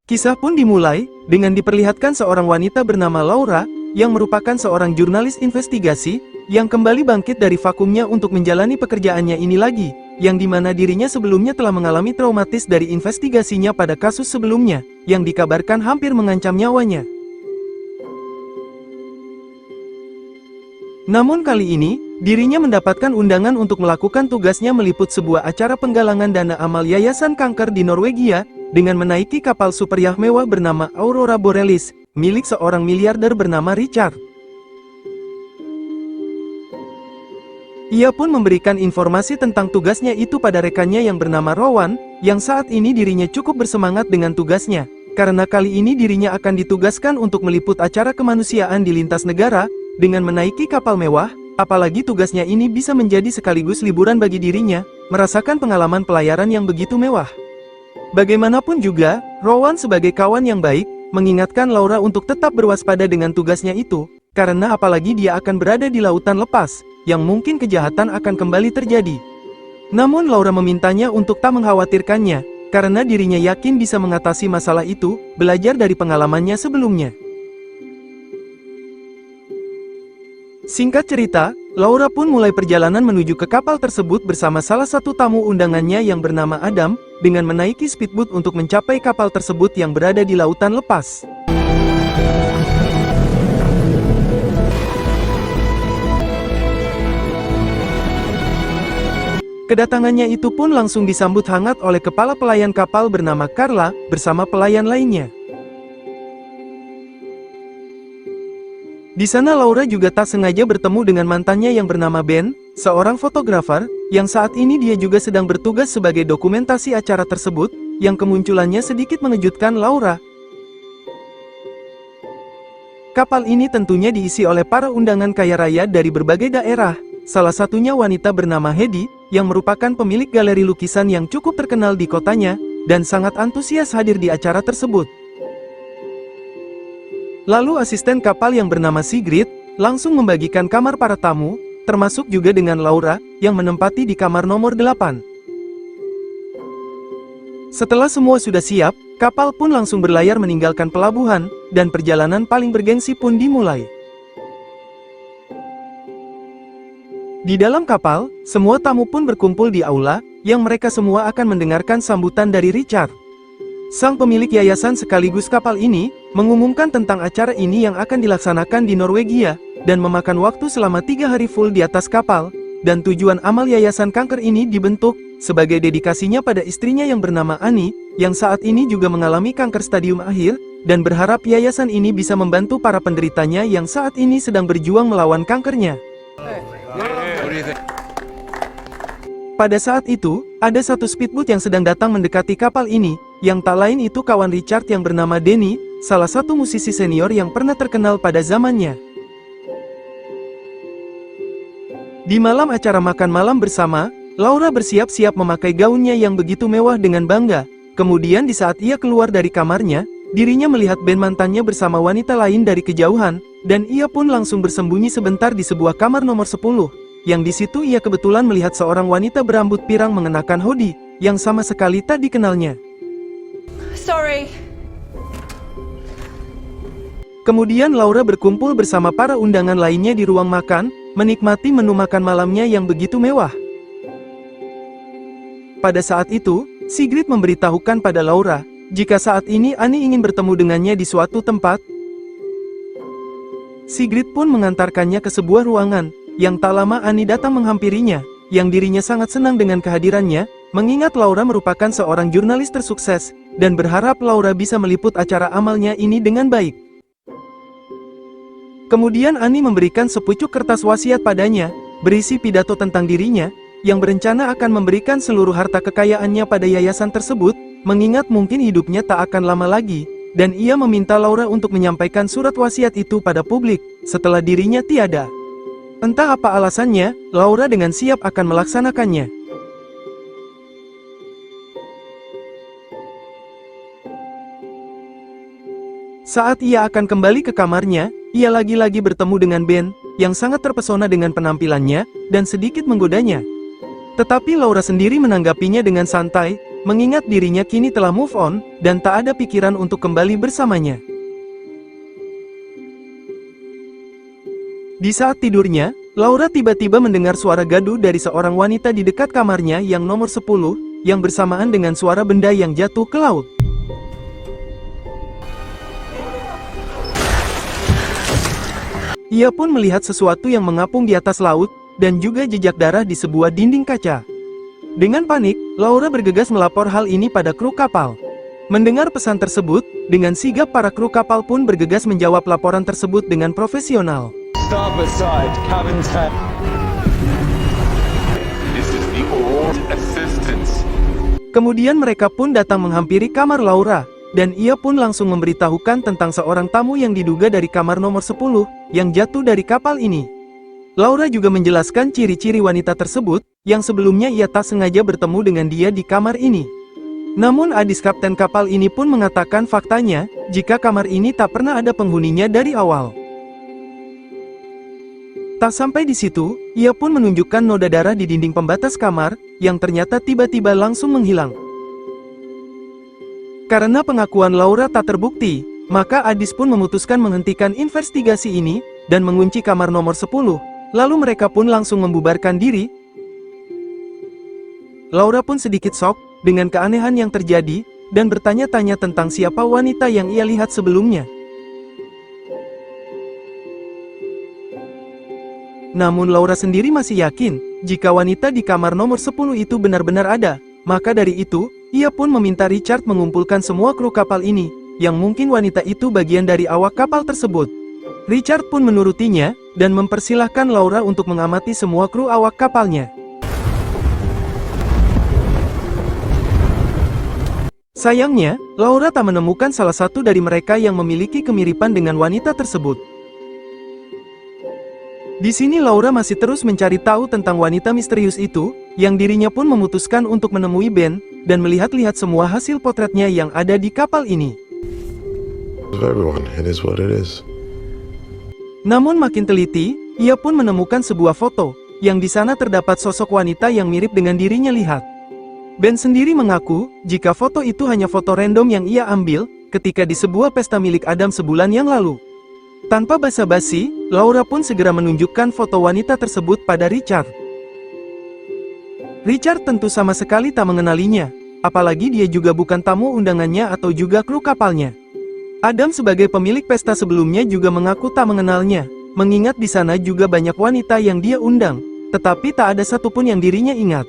Kisah pun dimulai, dengan diperlihatkan seorang wanita bernama Laura, yang merupakan seorang jurnalis investigasi, yang kembali bangkit dari vakumnya untuk menjalani pekerjaannya ini lagi, yang dimana dirinya sebelumnya telah mengalami traumatis dari investigasinya pada kasus sebelumnya, yang dikabarkan hampir mengancam nyawanya. Namun kali ini, dirinya mendapatkan undangan untuk melakukan tugasnya meliput sebuah acara penggalangan dana amal Yayasan Kanker di Norwegia, dengan menaiki kapal super yacht mewah bernama Aurora Borealis, milik seorang miliarder bernama Richard. Ia pun memberikan informasi tentang tugasnya itu pada rekannya yang bernama Rowan, yang saat ini dirinya cukup bersemangat dengan tugasnya, karena kali ini dirinya akan ditugaskan untuk meliput acara kemanusiaan di lintas negara, dengan menaiki kapal mewah, apalagi tugasnya ini bisa menjadi sekaligus liburan bagi dirinya, merasakan pengalaman pelayaran yang begitu mewah. Bagaimanapun juga, Rowan sebagai kawan yang baik, mengingatkan Laura untuk tetap berwaspada dengan tugasnya itu, karena apalagi dia akan berada di lautan lepas, yang mungkin kejahatan akan kembali terjadi. Namun Laura memintanya untuk tak mengkhawatirkannya, karena dirinya yakin bisa mengatasi masalah itu, belajar dari pengalamannya sebelumnya. Singkat cerita, Laura pun mulai perjalanan menuju ke kapal tersebut bersama salah satu tamu undangannya yang bernama Adam, dengan menaiki speedboat untuk mencapai kapal tersebut yang berada di lautan lepas. Kedatangannya itu pun langsung disambut hangat oleh kepala pelayan kapal bernama Carla, bersama pelayan lainnya. Di sana Laura juga tak sengaja bertemu dengan mantannya yang bernama Ben, seorang fotografer, yang saat ini dia juga sedang bertugas sebagai dokumentasi acara tersebut, yang kemunculannya sedikit mengejutkan Laura. Kapal ini tentunya diisi oleh para undangan kaya raya dari berbagai daerah, salah satunya wanita bernama Hedy, yang merupakan pemilik galeri lukisan yang cukup terkenal di kotanya, dan sangat antusias hadir di acara tersebut. Lalu asisten kapal yang bernama Sigrid, langsung membagikan kamar para tamu, termasuk juga dengan Laura, yang menempati di kamar nomor 8. Setelah semua sudah siap, kapal pun langsung berlayar meninggalkan pelabuhan, dan perjalanan paling bergengsi pun dimulai. Di dalam kapal, semua tamu pun berkumpul di aula, yang mereka semua akan mendengarkan sambutan dari Richard. Sang pemilik yayasan sekaligus kapal ini, mengumumkan tentang acara ini yang akan dilaksanakan di Norwegia, dan memakan waktu selama 3 hari full di atas kapal, dan tujuan amal Yayasan Kanker ini dibentuk, sebagai dedikasinya pada istrinya yang bernama Annie, yang saat ini juga mengalami kanker stadium akhir, dan berharap yayasan ini bisa membantu para penderitanya yang saat ini sedang berjuang melawan kankernya. Pada saat itu, ada satu speedboat yang sedang datang mendekati kapal ini, yang tak lain itu kawan Richard yang bernama Denny, salah satu musisi senior yang pernah terkenal pada zamannya. Di malam acara makan malam bersama, Laura bersiap-siap memakai gaunnya yang begitu mewah dengan bangga. Kemudian di saat ia keluar dari kamarnya, dirinya melihat Ben mantannya bersama wanita lain dari kejauhan, dan ia pun langsung bersembunyi sebentar di sebuah kamar nomor 10. Yang di situ ia kebetulan melihat seorang wanita berambut pirang mengenakan hoodie, yang sama sekali tak dikenalnya. Sorry. Kemudian Laura berkumpul bersama para undangan lainnya di ruang makan, menikmati menu makan malamnya yang begitu mewah. Pada saat itu, Sigrid memberitahukan pada Laura, jika saat ini Annie ingin bertemu dengannya di suatu tempat. Sigrid pun mengantarkannya ke sebuah ruangan, yang tak lama Annie datang menghampirinya, yang dirinya sangat senang dengan kehadirannya, mengingat Laura merupakan seorang jurnalis tersukses, dan berharap Laura bisa meliput acara amalnya ini dengan baik. Kemudian Annie memberikan sepucuk kertas wasiat padanya, berisi pidato tentang dirinya, yang berencana akan memberikan seluruh harta kekayaannya pada yayasan tersebut, mengingat mungkin hidupnya tak akan lama lagi, dan ia meminta Laura untuk menyampaikan surat wasiat itu pada publik, setelah dirinya tiada. Entah apa alasannya, Laura dengan siap akan melaksanakannya. Saat ia akan kembali ke kamarnya, ia lagi-lagi bertemu dengan Ben, yang sangat terpesona dengan penampilannya, dan sedikit menggodanya. Tetapi Laura sendiri menanggapinya dengan santai, mengingat dirinya kini telah move on, dan tak ada pikiran untuk kembali bersamanya. Di saat tidurnya, Laura tiba-tiba mendengar suara gaduh dari seorang wanita di dekat kamarnya yang nomor 10, yang bersamaan dengan suara benda yang jatuh ke laut. Ia pun melihat sesuatu yang mengapung di atas laut, dan juga jejak darah di sebuah dinding kaca. Dengan panik, Laura bergegas melapor hal ini pada kru kapal. Mendengar pesan tersebut, dengan sigap para kru kapal pun bergegas menjawab laporan tersebut dengan profesional. Starboard side, cabin 10. This is the old assistance. Kemudian mereka pun datang menghampiri kamar Laura, dan ia pun langsung memberitahukan tentang seorang tamu yang diduga dari kamar nomor 10, yang jatuh dari kapal ini. Laura juga menjelaskan ciri-ciri wanita tersebut, yang sebelumnya ia tak sengaja bertemu dengan dia di kamar ini. Namun Adis kapten kapal ini pun mengatakan faktanya, jika kamar ini tak pernah ada penghuninya dari awal. Tak sampai di situ, ia pun menunjukkan noda darah di dinding pembatas kamar, yang ternyata tiba-tiba langsung menghilang. Karena pengakuan Laura tak terbukti, maka Adis pun memutuskan menghentikan investigasi ini, dan mengunci kamar nomor 10, lalu mereka pun langsung membubarkan diri. Laura pun sedikit shock, dengan keanehan yang terjadi, dan bertanya-tanya tentang siapa wanita yang ia lihat sebelumnya. Namun Laura sendiri masih yakin, jika wanita di kamar nomor 10 itu benar-benar ada. Maka dari itu, ia pun meminta Richard mengumpulkan semua kru kapal ini, yang mungkin wanita itu bagian dari awak kapal tersebut. Richard pun menurutinya, dan mempersilahkan Laura untuk mengamati semua kru awak kapalnya. Sayangnya, Laura tak menemukan salah satu dari mereka yang memiliki kemiripan dengan wanita tersebut. Di sini Laura masih terus mencari tahu tentang wanita misterius itu, yang dirinya pun memutuskan untuk menemui Ben, dan melihat-lihat semua hasil potretnya yang ada di kapal ini. Namun makin teliti, ia pun menemukan sebuah foto, yang di sana terdapat sosok wanita yang mirip dengan dirinya lihat. Ben sendiri mengaku, jika foto itu hanya foto random yang ia ambil, ketika di sebuah pesta milik Adam sebulan yang lalu. Tanpa basa-basi, Laura pun segera menunjukkan foto wanita tersebut pada Richard. Richard tentu sama sekali tak mengenalinya, apalagi dia juga bukan tamu undangannya atau juga kru kapalnya. Adam sebagai pemilik pesta sebelumnya juga mengaku tak mengenalnya, mengingat di sana juga banyak wanita yang dia undang, tetapi tak ada satupun yang dirinya ingat.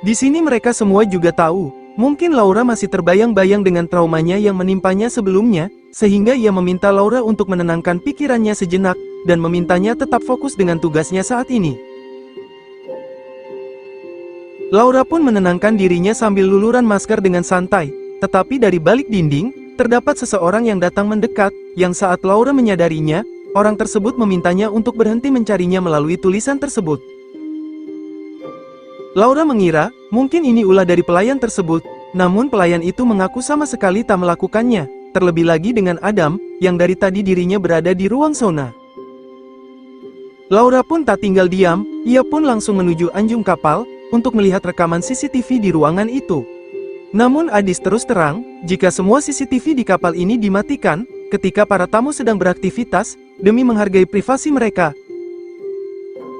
Di sini mereka semua juga tahu, mungkin Laura masih terbayang-bayang dengan traumanya yang menimpanya sebelumnya, sehingga ia meminta Laura untuk menenangkan pikirannya sejenak, dan memintanya tetap fokus dengan tugasnya saat ini. Laura pun menenangkan dirinya sambil luluran masker dengan santai, tetapi dari balik dinding, terdapat seseorang yang datang mendekat, yang saat Laura menyadarinya, orang tersebut memintanya untuk berhenti mencarinya melalui tulisan tersebut. Laura mengira, mungkin ini ulah dari pelayan tersebut, namun pelayan itu mengaku sama sekali tak melakukannya, terlebih lagi dengan Adam, yang dari tadi dirinya berada di ruang sauna. Laura pun tak tinggal diam, ia pun langsung menuju anjung kapal, untuk melihat rekaman CCTV di ruangan itu. Namun Adis terus terang, jika semua CCTV di kapal ini dimatikan, ketika para tamu sedang beraktivitas, demi menghargai privasi mereka.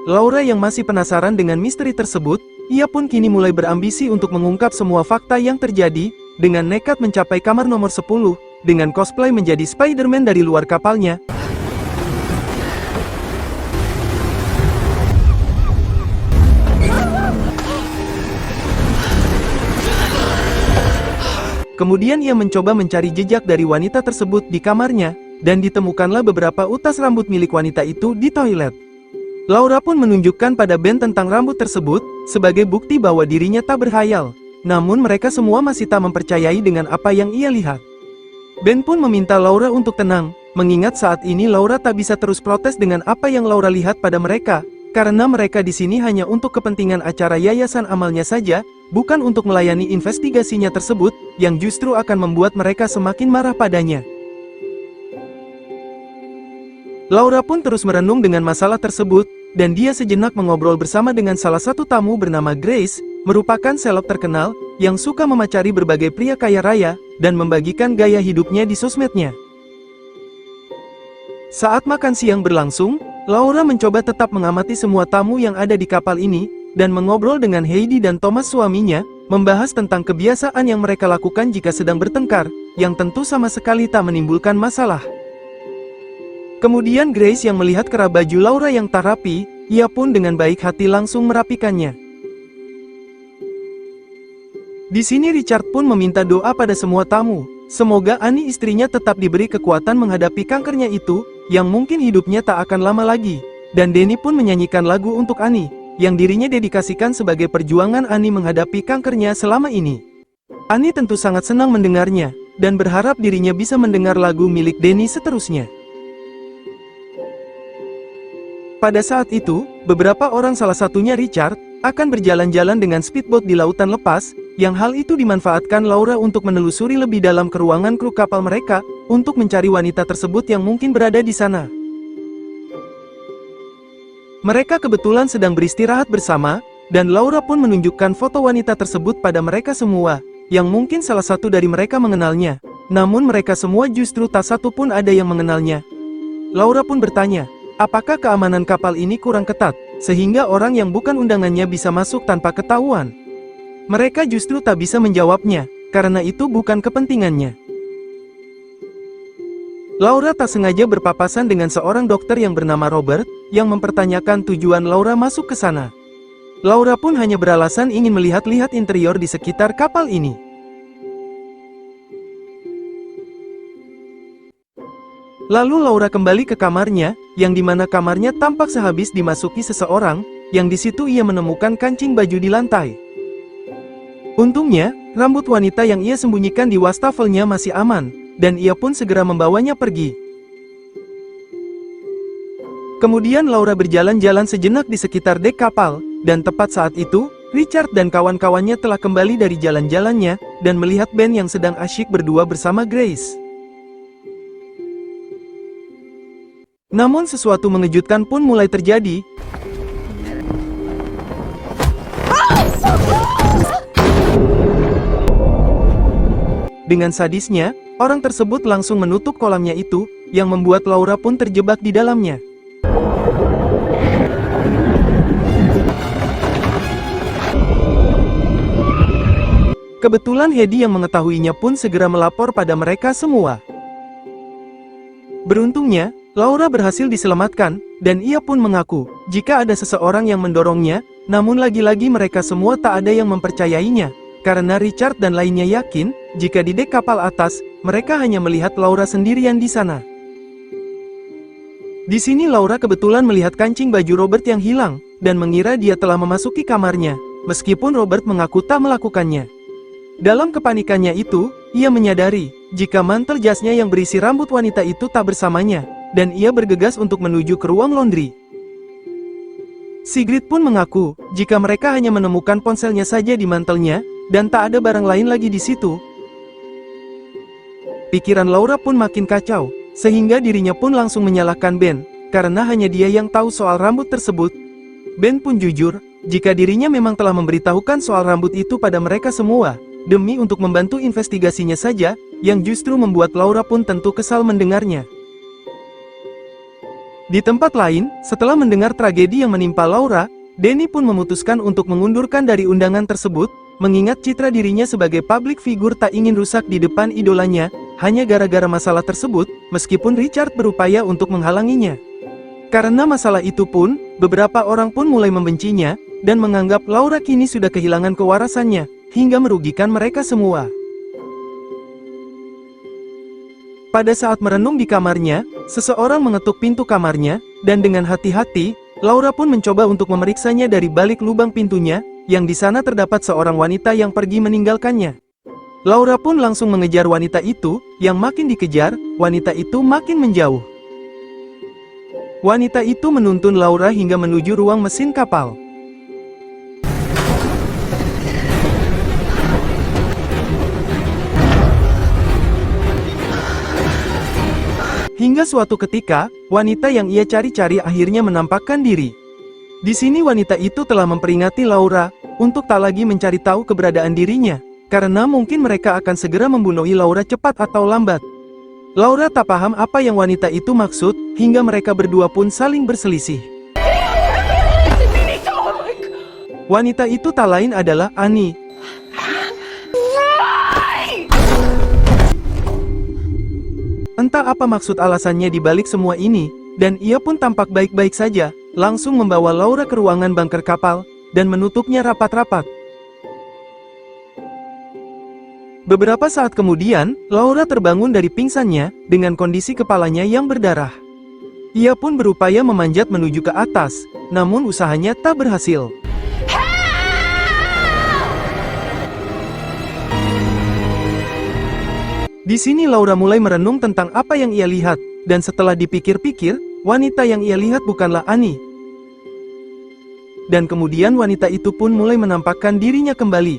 Laura yang masih penasaran dengan misteri tersebut, ia pun kini mulai berambisi untuk mengungkap semua fakta yang terjadi, dengan nekat mencapai kamar nomor 10, dengan cosplay menjadi Spider-Man dari luar kapalnya. Kemudian ia mencoba mencari jejak dari wanita tersebut di kamarnya, dan ditemukanlah beberapa utas rambut milik wanita itu di toilet. Laura pun menunjukkan pada Ben tentang rambut tersebut, sebagai bukti bahwa dirinya tak berkhayal. Namun mereka semua masih tak mempercayai dengan apa yang ia lihat. Ben pun meminta Laura untuk tenang, mengingat saat ini Laura tak bisa terus protes dengan apa yang Laura lihat pada mereka, karena mereka di sini hanya untuk kepentingan acara yayasan amalnya saja, bukan untuk melayani investigasinya tersebut, yang justru akan membuat mereka semakin marah padanya. Laura pun terus merenung dengan masalah tersebut, dan dia sejenak mengobrol bersama dengan salah satu tamu bernama Grace, merupakan seleb terkenal, yang suka memacari berbagai pria kaya raya, dan membagikan gaya hidupnya di sosmednya. Saat makan siang berlangsung, Laura mencoba tetap mengamati semua tamu yang ada di kapal ini, dan mengobrol dengan Heidi dan Thomas suaminya, membahas tentang kebiasaan yang mereka lakukan jika sedang bertengkar, yang tentu sama sekali tak menimbulkan masalah. Kemudian Grace yang melihat kerah baju Laura yang tak rapi, ia pun dengan baik hati langsung merapikannya. Di sini Richard pun meminta doa pada semua tamu, semoga Annie istrinya tetap diberi kekuatan menghadapi kankernya itu, yang mungkin hidupnya tak akan lama lagi. Dan Danny pun menyanyikan lagu untuk Annie, yang dirinya dedikasikan sebagai perjuangan Annie menghadapi kankernya selama ini. Annie tentu sangat senang mendengarnya, dan berharap dirinya bisa mendengar lagu milik Danny seterusnya. Pada saat itu, beberapa orang salah satunya Richard, akan berjalan-jalan dengan speedboat di lautan lepas, yang hal itu dimanfaatkan Laura untuk menelusuri lebih dalam ke ruangan kru kapal mereka, untuk mencari wanita tersebut yang mungkin berada di sana. Mereka kebetulan sedang beristirahat bersama, dan Laura pun menunjukkan foto wanita tersebut pada mereka semua, yang mungkin salah satu dari mereka mengenalnya. Namun mereka semua justru tak satu pun ada yang mengenalnya. Laura pun bertanya, apakah keamanan kapal ini kurang ketat, sehingga orang yang bukan undangannya bisa masuk tanpa ketahuan? Mereka justru tak bisa menjawabnya, karena itu bukan kepentingannya. Laura tak sengaja berpapasan dengan seorang dokter yang bernama Robert, yang mempertanyakan tujuan Laura masuk ke sana. Laura pun hanya beralasan ingin melihat-lihat interior di sekitar kapal ini. Lalu Laura kembali ke kamarnya, yang dimana kamarnya tampak sehabis dimasuki seseorang, yang di situ ia menemukan kancing baju di lantai. Untungnya, rambut wanita yang ia sembunyikan di wastafelnya masih aman, dan ia pun segera membawanya pergi. Kemudian Laura berjalan-jalan sejenak di sekitar dek kapal, dan tepat saat itu, Richard dan kawan-kawannya telah kembali dari jalan-jalannya, dan melihat Ben yang sedang asyik berdua bersama Grace. Namun sesuatu mengejutkan pun mulai terjadi. Dengan sadisnya, orang tersebut langsung menutup kolamnya itu, yang membuat Laura pun terjebak di dalamnya. Kebetulan Heidi yang mengetahuinya pun segera melapor pada mereka semua. Beruntungnya, Laura berhasil diselamatkan, dan ia pun mengaku, jika ada seseorang yang mendorongnya, namun lagi-lagi mereka semua tak ada yang mempercayainya. Karena Richard dan lainnya yakin, jika di dek kapal atas, mereka hanya melihat Laura sendirian di sana. Di sini Laura kebetulan melihat kancing baju Robert yang hilang, dan mengira dia telah memasuki kamarnya, meskipun Robert mengaku tak melakukannya. Dalam kepanikannya itu, ia menyadari, jika mantel jasnya yang berisi rambut wanita itu tak bersamanya, dan ia bergegas untuk menuju ke ruang laundry. Sigrid pun mengaku, jika mereka hanya menemukan ponselnya saja di mantelnya, dan tak ada barang lain lagi di situ. Pikiran Laura pun makin kacau, sehingga dirinya pun langsung menyalahkan Ben, karena hanya dia yang tahu soal rambut tersebut. Ben pun jujur, jika dirinya memang telah memberitahukan soal rambut itu pada mereka semua, demi untuk membantu investigasinya saja, yang justru membuat Laura pun tentu kesal mendengarnya. Di tempat lain, setelah mendengar tragedi yang menimpa Laura, Danny pun memutuskan untuk mengundurkan dari undangan tersebut, mengingat citra dirinya sebagai public figure tak ingin rusak di depan idolanya, hanya gara-gara masalah tersebut, meskipun Richard berupaya untuk menghalanginya. Karena masalah itu pun, beberapa orang pun mulai membencinya, dan menganggap Laura kini sudah kehilangan kewarasannya, hingga merugikan mereka semua. Pada saat merenung di kamarnya, seseorang mengetuk pintu kamarnya, dan dengan hati-hati, Laura pun mencoba untuk memeriksanya dari balik lubang pintunya, yang di sana terdapat seorang wanita yang pergi meninggalkannya. Laura pun langsung mengejar wanita itu, yang makin dikejar, wanita itu makin menjauh. Wanita itu menuntun Laura hingga menuju ruang mesin kapal. Hingga suatu ketika, wanita yang ia cari-cari akhirnya menampakkan diri. Di sini wanita itu telah memperingati Laura, untuk tak lagi mencari tahu keberadaan dirinya, karena mungkin mereka akan segera membunuh Laura cepat atau lambat. Laura tak paham apa yang wanita itu maksud, hingga mereka berdua pun saling berselisih. Wanita itu tak lain adalah Annie. Entah apa maksud alasannya di balik semua ini, dan ia pun tampak baik-baik saja, langsung membawa Laura ke ruangan bunker kapal, dan menutupnya rapat-rapat. Beberapa saat kemudian, Laura terbangun dari pingsannya, dengan kondisi kepalanya yang berdarah. Ia pun berupaya memanjat menuju ke atas, namun usahanya tak berhasil. Di sini Laura mulai merenung tentang apa yang ia lihat, dan setelah dipikir-pikir, wanita yang ia lihat bukanlah Annie. Dan kemudian wanita itu pun mulai menampakkan dirinya kembali.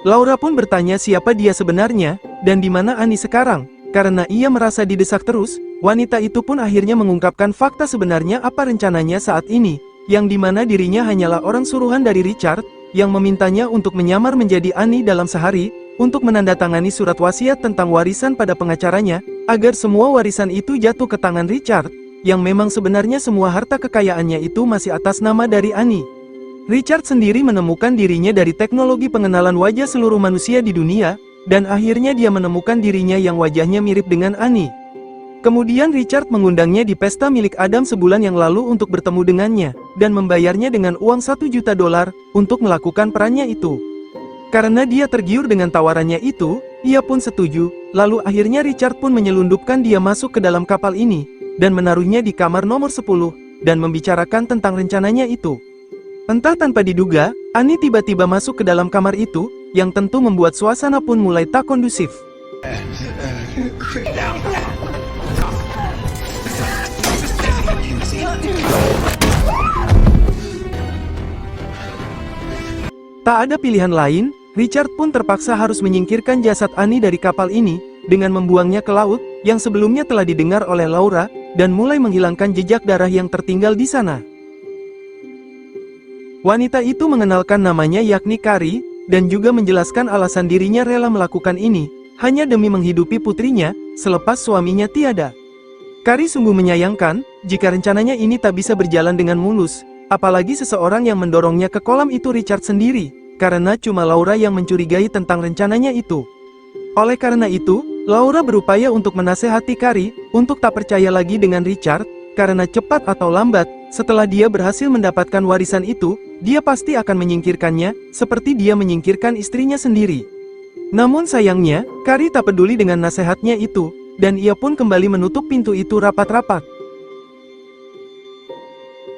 Laura pun bertanya siapa dia sebenarnya, dan di mana Annie sekarang. Karena ia merasa didesak terus, wanita itu pun akhirnya mengungkapkan fakta sebenarnya apa rencananya saat ini, yang di mana dirinya hanyalah orang suruhan dari Richard, yang memintanya untuk menyamar menjadi Annie dalam sehari, untuk menandatangani surat wasiat tentang warisan pada pengacaranya, agar semua warisan itu jatuh ke tangan Richard, yang memang sebenarnya semua harta kekayaannya itu masih atas nama dari Annie. Richard sendiri menemukan dirinya dari teknologi pengenalan wajah seluruh manusia di dunia, dan akhirnya dia menemukan dirinya yang wajahnya mirip dengan Annie. Kemudian Richard mengundangnya di pesta milik Adam sebulan yang lalu untuk bertemu dengannya, dan membayarnya dengan uang $1 juta untuk melakukan perannya itu. Karena dia tergiur dengan tawarannya itu, ia pun setuju, lalu akhirnya Richard pun menyelundupkan dia masuk ke dalam kapal ini, dan menaruhnya di kamar nomor 10, dan membicarakan tentang rencananya itu. Entah tanpa diduga, Annie tiba-tiba masuk ke dalam kamar itu, yang tentu membuat suasana pun mulai tak kondusif. Tak ada pilihan lain, Richard pun terpaksa harus menyingkirkan jasad Annie dari kapal ini, dengan membuangnya ke laut, yang sebelumnya telah didengar oleh Laura, dan mulai menghilangkan jejak darah yang tertinggal di sana. Wanita itu mengenalkan namanya yakni Carrie, dan juga menjelaskan alasan dirinya rela melakukan ini, hanya demi menghidupi putrinya, selepas suaminya tiada. Carrie sungguh menyayangkan, jika rencananya ini tak bisa berjalan dengan mulus, apalagi seseorang yang mendorongnya ke kolam itu Richard sendiri, karena cuma Laura yang mencurigai tentang rencananya itu. Oleh karena itu, Laura berupaya untuk menasehati Carrie, untuk tak percaya lagi dengan Richard, karena cepat atau lambat, setelah dia berhasil mendapatkan warisan itu, dia pasti akan menyingkirkannya, seperti dia menyingkirkan istrinya sendiri. Namun sayangnya, Carrie tak peduli dengan nasihatnya itu, dan ia pun kembali menutup pintu itu rapat-rapat.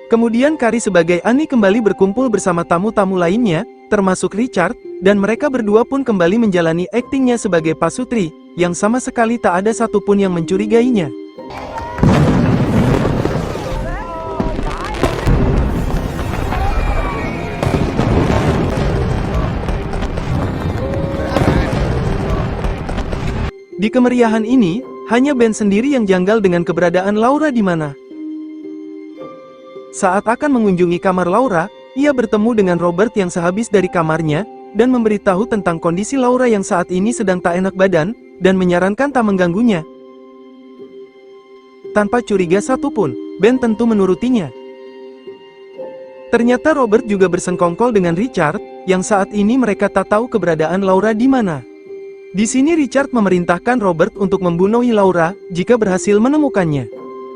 Kemudian Carrie sebagai Annie kembali berkumpul bersama tamu-tamu lainnya, termasuk Richard, dan mereka berdua pun kembali menjalani aktingnya sebagai pasutri, yang sama sekali tak ada satupun yang mencurigainya. Di kemeriahan ini, hanya Ben sendiri yang janggal dengan keberadaan Laura di mana. Saat akan mengunjungi kamar Laura, ia bertemu dengan Robert yang sehabis dari kamarnya, dan memberitahu tentang kondisi Laura yang saat ini sedang tak enak badan, dan menyarankan tak mengganggunya. Tanpa curiga satupun, Ben tentu menurutinya. Ternyata Robert juga bersengkongkol dengan Richard, yang saat ini mereka tak tahu keberadaan Laura di mana. Di sini Richard memerintahkan Robert untuk membunuh Laura, jika berhasil menemukannya.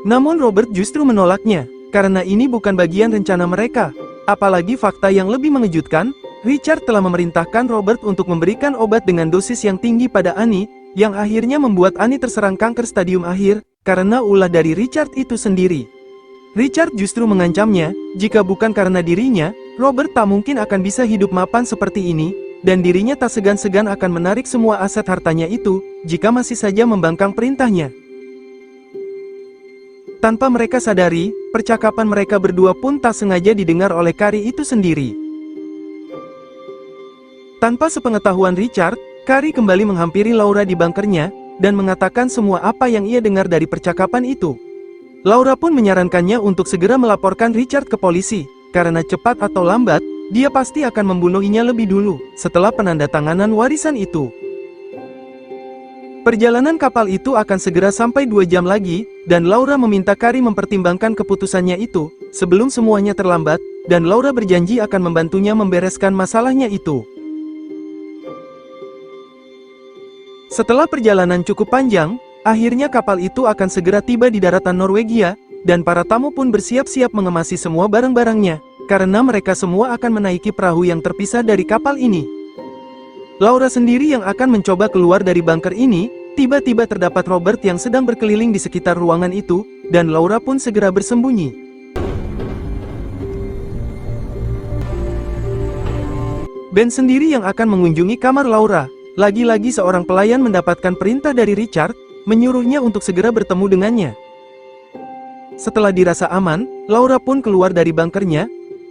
Namun Robert justru menolaknya, karena ini bukan bagian rencana mereka. Apalagi fakta yang lebih mengejutkan, Richard telah memerintahkan Robert untuk memberikan obat dengan dosis yang tinggi pada Annie, yang akhirnya membuat Annie terserang kanker stadium akhir, karena ulah dari Richard itu sendiri. Richard justru mengancamnya, jika bukan karena dirinya, Robert tak mungkin akan bisa hidup mapan seperti ini, dan dirinya tak segan-segan akan menarik semua aset hartanya itu, jika masih saja membangkang perintahnya. Tanpa mereka sadari, percakapan mereka berdua pun tak sengaja didengar oleh Carrie itu sendiri. Tanpa sepengetahuan Richard, Carrie kembali menghampiri Laura di bunkernya, dan mengatakan semua apa yang ia dengar dari percakapan itu. Laura pun menyarankannya untuk segera melaporkan Richard ke polisi, karena cepat atau lambat, dia pasti akan membunuhnya lebih dulu, setelah penandatanganan warisan itu. Perjalanan kapal itu akan segera sampai 2 jam lagi, dan Laura meminta Kari mempertimbangkan keputusannya itu, sebelum semuanya terlambat, dan Laura berjanji akan membantunya membereskan masalahnya itu. Setelah perjalanan cukup panjang, akhirnya kapal itu akan segera tiba di daratan Norwegia, dan para tamu pun bersiap-siap mengemasi semua barang-barangnya, karena mereka semua akan menaiki perahu yang terpisah dari kapal ini. Laura sendiri yang akan mencoba keluar dari bunker ini, tiba-tiba terdapat Robert yang sedang berkeliling di sekitar ruangan itu, dan Laura pun segera bersembunyi. Ben sendiri yang akan mengunjungi kamar Laura. Lagi-lagi seorang pelayan mendapatkan perintah dari Richard, menyuruhnya untuk segera bertemu dengannya. Setelah dirasa aman, Laura pun keluar dari bunkernya,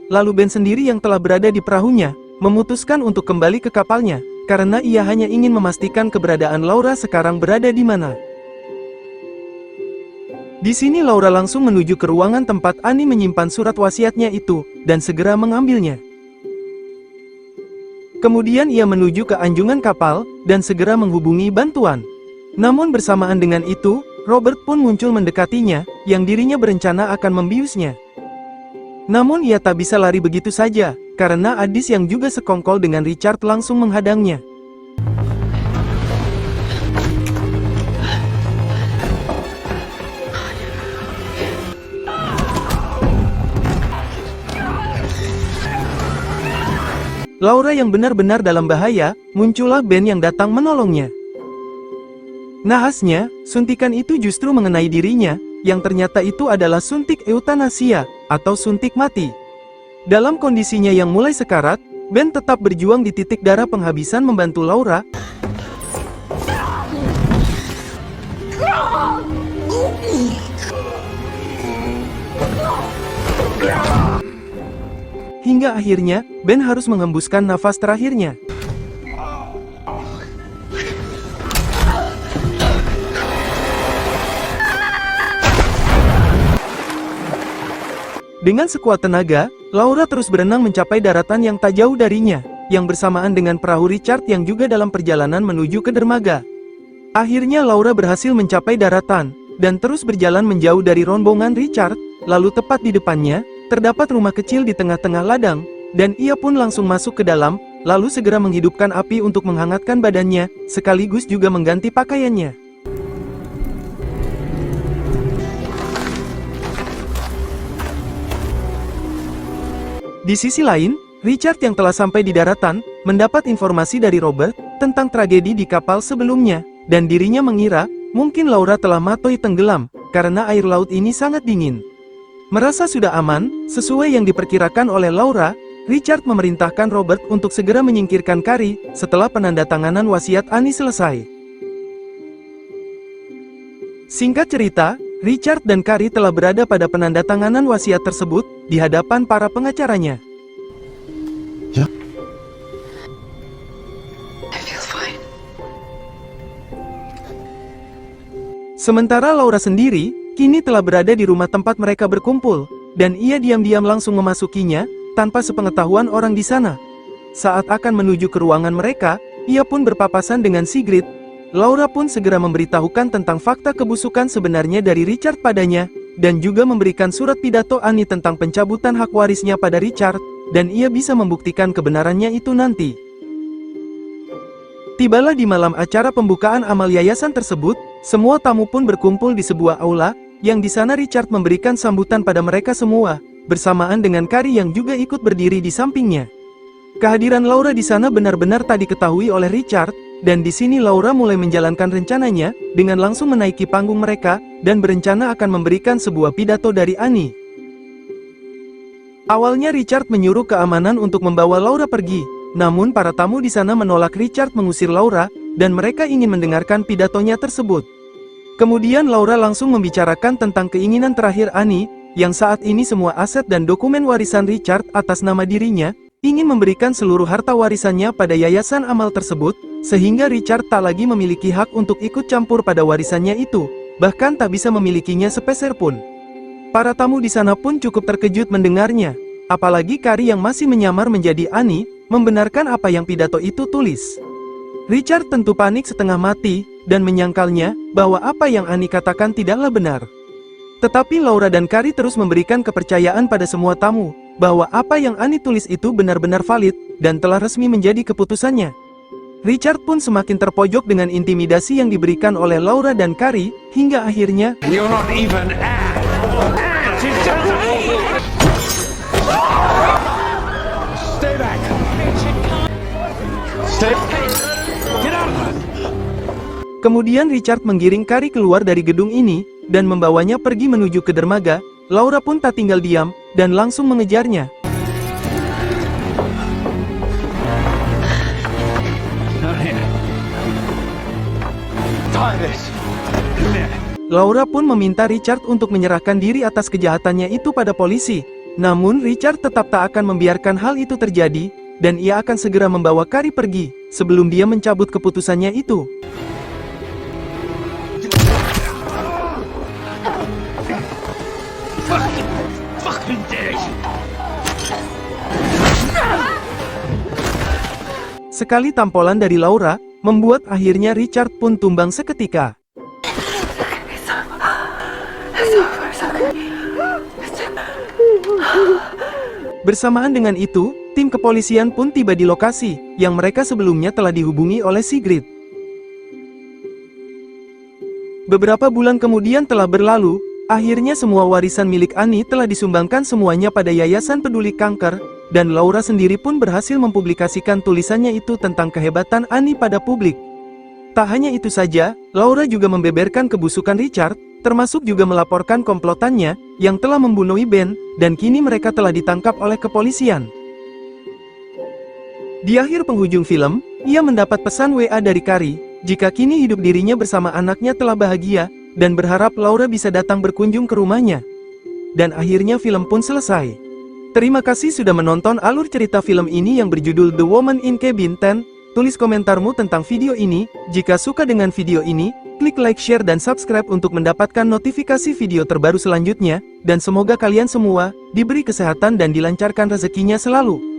lalu Ben sendiri yang telah berada di perahunya, memutuskan untuk kembali ke kapalnya, karena ia hanya ingin memastikan keberadaan Laura sekarang berada di mana. Di sini Laura langsung menuju ke ruangan tempat Annie menyimpan surat wasiatnya itu, dan segera mengambilnya. Kemudian ia menuju ke anjungan kapal, dan segera menghubungi bantuan. Namun bersamaan dengan itu, Robert pun muncul mendekatinya, yang dirinya berencana akan membiusnya. Namun ia tak bisa lari begitu saja, karena Addis yang juga sekongkol dengan Richard langsung menghadangnya. Laura yang benar-benar dalam bahaya, muncullah Ben yang datang menolongnya. Nahasnya, suntikan itu justru mengenai dirinya, yang ternyata itu adalah suntik eutanasia, atau suntik mati. Dalam kondisinya yang mulai sekarat, Ben tetap berjuang di titik darah penghabisan membantu Laura. Hingga akhirnya, Ben harus menghembuskan nafas terakhirnya. Dengan sekuat tenaga, Laura terus berenang mencapai daratan yang tak jauh darinya, yang bersamaan dengan perahu Richard yang juga dalam perjalanan menuju ke dermaga. Akhirnya Laura berhasil mencapai daratan, dan terus berjalan menjauh dari rombongan Richard, lalu tepat di depannya, terdapat rumah kecil di tengah-tengah ladang, dan ia pun langsung masuk ke dalam, lalu segera menghidupkan api untuk menghangatkan badannya, sekaligus juga mengganti pakaiannya. Di sisi lain, Richard yang telah sampai di daratan, mendapat informasi dari Robert tentang tragedi di kapal sebelumnya, dan dirinya mengira, mungkin Laura telah mati tenggelam, karena air laut ini sangat dingin. Merasa sudah aman, sesuai yang diperkirakan oleh Laura, Richard memerintahkan Robert untuk segera menyingkirkan Kari, setelah penandatanganan wasiat Annie selesai. Singkat cerita, Richard dan Kari telah berada pada penandatanganan wasiat tersebut, di hadapan para pengacaranya. Ya. I feel fine. Sementara Laura sendiri, kini telah berada di rumah tempat mereka berkumpul, dan ia diam-diam langsung memasukinya, tanpa sepengetahuan orang di sana. Saat akan menuju ke ruangan mereka, ia pun berpapasan dengan Sigrid. Laura pun segera memberitahukan tentang fakta kebusukan sebenarnya dari Richard padanya, dan juga memberikan surat pidato Annie tentang pencabutan hak warisnya pada Richard, dan ia bisa membuktikan kebenarannya itu nanti. Tibalah di malam acara pembukaan amal yayasan tersebut, semua tamu pun berkumpul di sebuah aula, yang di sana Richard memberikan sambutan pada mereka semua, bersamaan dengan Kari yang juga ikut berdiri di sampingnya. Kehadiran Laura di sana benar-benar tak diketahui oleh Richard, dan di sini Laura mulai menjalankan rencananya, dengan langsung menaiki panggung mereka, dan berencana akan memberikan sebuah pidato dari Annie. Awalnya Richard menyuruh keamanan untuk membawa Laura pergi, namun para tamu di sana menolak Richard mengusir Laura, dan mereka ingin mendengarkan pidatonya tersebut. Kemudian Laura langsung membicarakan tentang keinginan terakhir Annie, yang saat ini semua aset dan dokumen warisan Richard atas nama dirinya, ingin memberikan seluruh harta warisannya pada yayasan amal tersebut, sehingga Richard tak lagi memiliki hak untuk ikut campur pada warisannya itu, bahkan tak bisa memilikinya sepeser pun. Para tamu di sana pun cukup terkejut mendengarnya, Apalagi Kari yang masih menyamar menjadi Annie, membenarkan apa yang pidato itu tulis. Richard tentu panik setengah mati, dan menyangkalnya, bahwa apa yang Annie katakan tidaklah benar. Tetapi Laura dan Kari terus memberikan kepercayaan pada semua tamu, bahwa apa yang Annie tulis itu benar-benar valid, dan telah resmi menjadi keputusannya. Richard pun semakin terpojok dengan intimidasi yang diberikan oleh Laura dan Kari, hingga akhirnya, You're not even Stay back. Stay. Get out. kemudian Richard menggiring Kari keluar dari gedung ini, dan membawanya pergi menuju ke dermaga. Laura pun tak tinggal diam, dan langsung mengejarnya. Tie this. Laura pun meminta Richard untuk menyerahkan diri atas kejahatannya itu pada polisi. Namun Richard tetap tak akan membiarkan hal itu terjadi, dan ia akan segera membawa Kari pergi, sebelum dia mencabut keputusannya itu. Fucking did it. Sekali tampolan dari Laura, membuat akhirnya Richard pun tumbang seketika. Bersamaan dengan itu, tim kepolisian pun tiba di lokasi, yang mereka sebelumnya telah dihubungi oleh Sigrid. Beberapa bulan kemudian telah berlalu, akhirnya semua warisan milik Annie telah disumbangkan semuanya pada Yayasan Peduli Kanker, dan Laura sendiri pun berhasil mempublikasikan tulisannya itu tentang kehebatan Annie pada publik. Tak hanya itu saja, Laura juga membeberkan kebusukan Richard, termasuk juga melaporkan komplotannya, yang telah membunuh Ben, dan kini mereka telah ditangkap oleh kepolisian. Di akhir penghujung film, ia mendapat pesan WA dari Kari, jika kini hidup dirinya bersama anaknya telah bahagia, dan berharap Laura bisa datang berkunjung ke rumahnya. Dan akhirnya film pun selesai. Terima kasih sudah menonton alur cerita film ini yang berjudul The Woman in Cabin 10. Tulis komentarmu tentang video ini. Jika suka dengan video ini, klik like, share, dan subscribe untuk mendapatkan notifikasi video terbaru selanjutnya. Dan semoga kalian semua diberi kesehatan dan dilancarkan rezekinya selalu.